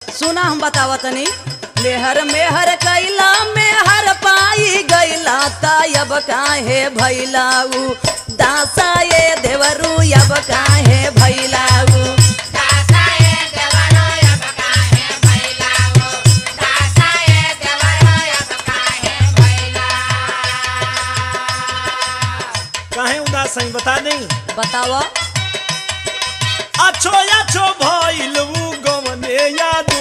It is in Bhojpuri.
सुना हम बतावा तनी मेहर मेहर कैला मेहर पाई गैला तायब काहे भैलाऊ दासा ये देवरू अब काहे भैलाऊ काहे उदास सही बता नहीं बतावा अच्छो अच्छो भइल गवने यादो